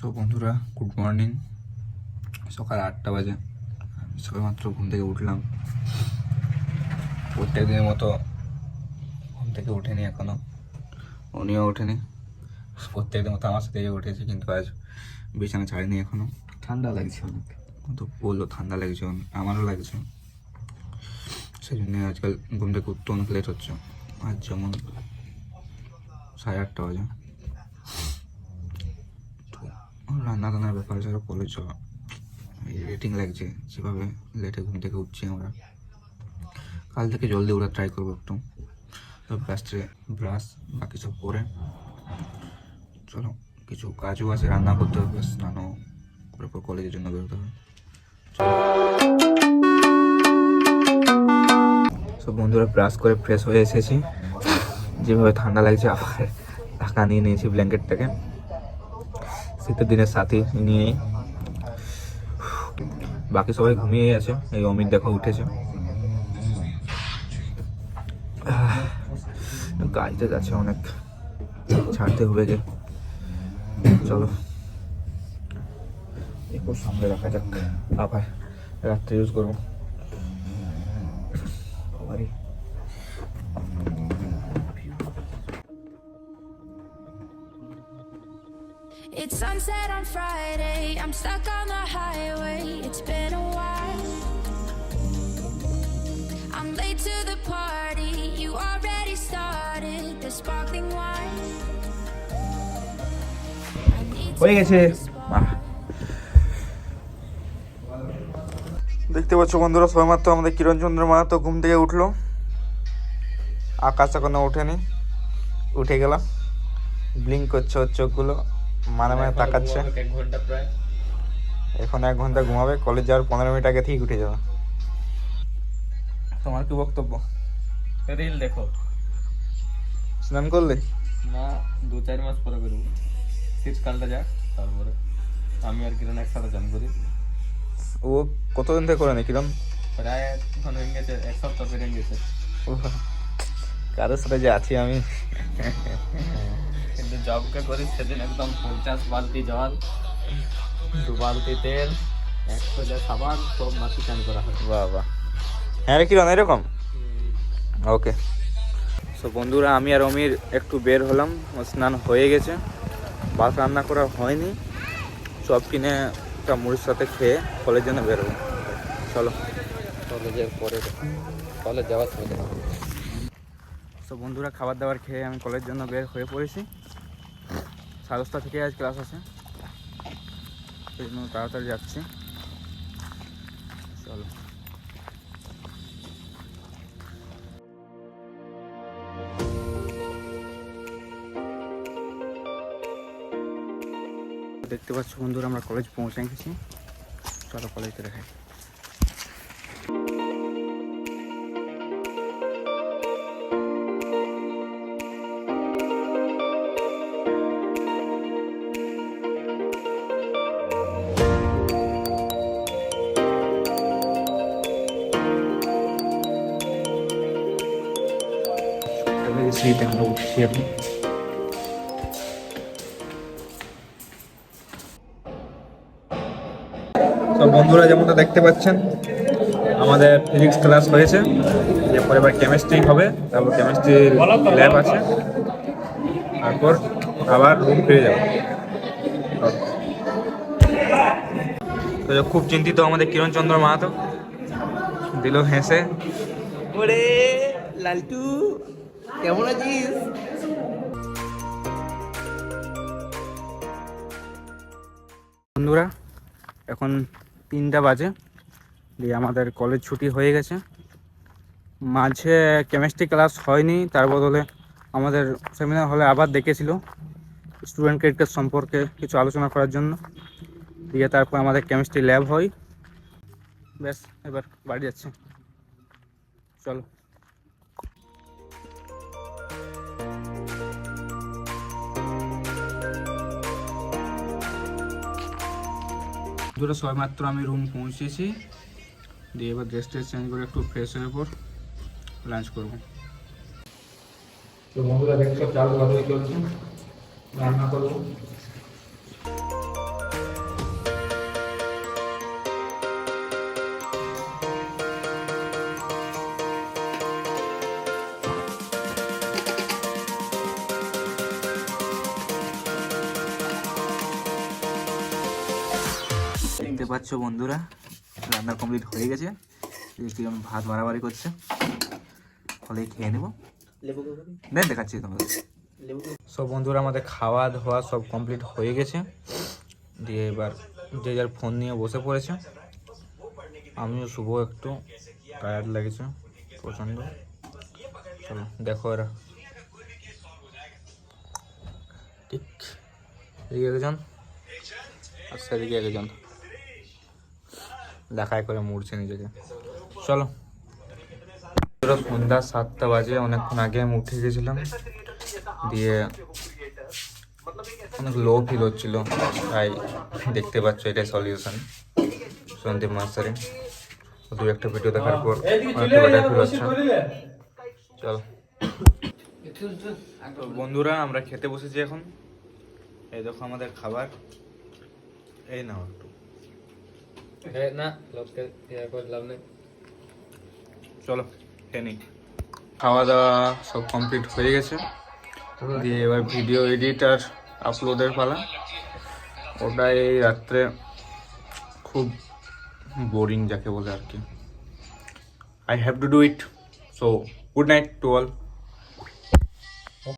So বন্ধুরা, good morning. সকাল 8টা বাজে। সবেমাত্র ঘুম থেকে উঠলাম। প্রত্যেক দিনের মতো ঘুম থেকে উঠেনি এখনো, উনিও ওঠেনি। প্রত্যেক দিনের মতো আমার সাথে উঠেছে, কিন্তু আজ বিছানা ছাড়িনি এখনো। ঠান্ডা লাগছে অনেক। তো বললো ঠান্ডা লাগছে, আমারও লাগছে। সেই জন্য আজকাল ঘুম থেকে উঠতে অনেক লেট হচ্ছে। আজ যেমন 8:30 বাজে। তো রান্না টান্নার ব্যাপার ছাড়া কলেজ যাওয়া রেটিং লাগছে, যেভাবে লেটে ঘুম থেকে উঠছি আমরা। কাল থেকে জলদি ওঠা ট্রাই করবো একটু। সব ব্রাশে ব্রাশ বাকি সব করে চলো, কিছু কাজও আছে, রান্না করতে হবে, স্নানও করে পর কলেজের জন্য বেরোতে হবে। সব বন্ধুরা ব্রাশ করে ফ্রেশ হয়ে এসেছি। যেভাবে ঠান্ডা লাগছে, আবার ঢাকা নিয়ে নিয়েছি ব্ল্যাঙ্কেটটাকে, শীতের দিনের সাথে নিয়েই। বাকি সবাই ঘুমিয়ে আছে। এই অমিত দেখো উঠেছে, কাজটা যাচ্ছে অনেক, ছাড়তে হবে যে। চলো একটু সামনে রাখা যাক, আবার রাত্রে ইউজ করবো। It's sunset on Friday, I'm stuck on the highway, it's been a while. I'm late to the party, you already started the sparkling wine. হয়ে গেছে। দেখতে পাচ্ছ বন্ধুরা, সবেমাত্র আমাদের কিরণচন্দ্র মাহাতো ঘুম থেকে উঠলো। আকাশ এখনো ওঠেনি, উঠে গেলাম। ব্লিঙ্ক করছে ওর চোখগুলো, মানে মানে তাকাচ্ছে। এখন 1 ঘন্টা ঘুমাবে, কলেজ যাওয়ার 15 মিনিট আগে ঠিক উঠে যাবে। তোমার কি বক্তব্য? রিল দেখো। স্নান করলে না, 2-4 মাস পরে করবো। শীতকালটা যাক, তারপরে আমি আর কিরণ একসাথে চান করি। ও কতদিন থেকে করে নি কিরণ? প্রায় এখন হয়ে গেছে 1 সপ্তাহ পেরিয়ে গেছে। কারোর সাথে যে আছি আমি। কিন্তু জবকে করি সেদিন একদম 50 বালতি জল, 2 বালতি তেল, 1 সোজা সাবান, সব মাটি চান করা হয়। বাবা, হ্যাঁ রে কিরণ, এরকম। ওকে। সো বন্ধুরা, আমি আর অমির একটু বের হলাম। স্নান হয়ে গেছে, ভাত রান্না করা হয়নি। সব কিনে একটা মুড়ির সাথে খেয়ে কলের জন্য বেরোবো। চলো, কলেজের পরে কলেজ যাওয়ার সময়। সো বন্ধুরা, খাবার দাবার খেয়ে আমি কলের জন্য বের হয়ে পড়েছি। 10:30 থেকে আজ ক্লাস আছে, সেই জন্য তাড়াতাড়ি যাচ্ছি। চলো। দেখতে পাচ্ছ বন্ধুরা, আমরা কলেজ পৌঁছে গেছি। চলো কলেজে দেখাই। সিটে আমরা উঠছি এখন। তো বন্ধুরা, যেমনটা দেখতে পাচ্ছেন, আমাদের ফিজিক্স ক্লাস হয়েছে। এরপর এবার কেমিস্ট্রি হবে, তারপর কেমিস্ট্রির ল্যাব আছে, তারপর আবার রুম ফিরে যাবো। তো খুব চিন্তিত আমাদের কিরণচন্দ্র মাহাতো, দিল হেসে। ওরে লালটু, কেমন আছিস? বন্ধুরা, এখন 3টা বাজে, দিয়ে আমাদের কলেজ ছুটি হয়ে গেছে। মাঝে কেমিস্ট্রি ক্লাস হয়নি, তার বদলে আমাদের সেমিনার হলে আবার ডেকেছিল স্টুডেন্ট ক্রেডিট সম্পর্কে কিছু আলোচনা করার জন্য। দিয়ে তারপর আমাদের কেমিস্ট্রি ল্যাব হয়। ব্যাস, এবার বাড়ি যাচ্ছে। চলো। দুটো সবাই মাত্র আমি রুম পৌঁছেছি, দিয়ে এবার ড্রেস চেঞ্জ করে একটু ফ্রেশ হয়ে পর লাঞ্চ করবো। তো বন্ধুরা দেখছো, চাল ভালোই চলছে, রান্না করবো। দেখতে পাচ্ছ বন্ধুরা, রান্না কমপ্লিট হয়ে গেছে। কিরকম ভাত বাড়াবাড়ি করছে, ফলেই খেয়ে নেবো। দেখ দেখাচ্ছি তোমাদের। সব বন্ধুরা আমাদের খাওয়া দাওয়া সব কমপ্লিট হয়ে গেছে, দিয়ে এবার যে যার ফোন নিয়ে বসে পড়েছে। আমিও শুভ একটু টায়ার্ড লেগেছে প্রচণ্ড। চলো দেখো এরা ঠিক এদিকে একজন আর সেদিকে একজন দেখায় করে মুড়ছে নিজেকে। চলো সন্ধ্যা 7টা বাজে, অনেকক্ষণ আগে আমি উঠে গেছিলাম, দিয়ে অনেক লো ফিল হচ্ছিল, তাই দেখতে পাচ্ছ এটাই সলিউশন সন্দীপ মাস্টারে। দু একটা ভিডিও দেখার পর অনেকটা বেটার ফিল হচ্ছে। চলো বন্ধুরা আমরা খেতে বসেছি এখন। এই দেখো আমাদের খাবার, এই নাও একটু। না লোককে করে লাভ নেই। চলো খেয়ে নিই। খাওয়া দাওয়া সব কমপ্লিট হয়ে গেছে, দিয়ে এবার ভিডিও এডিট আর আপলোডের পালা। ওটাই রাত্রে খুব বোরিং যাকে বলে আর কি। I have to do it. So good night to all.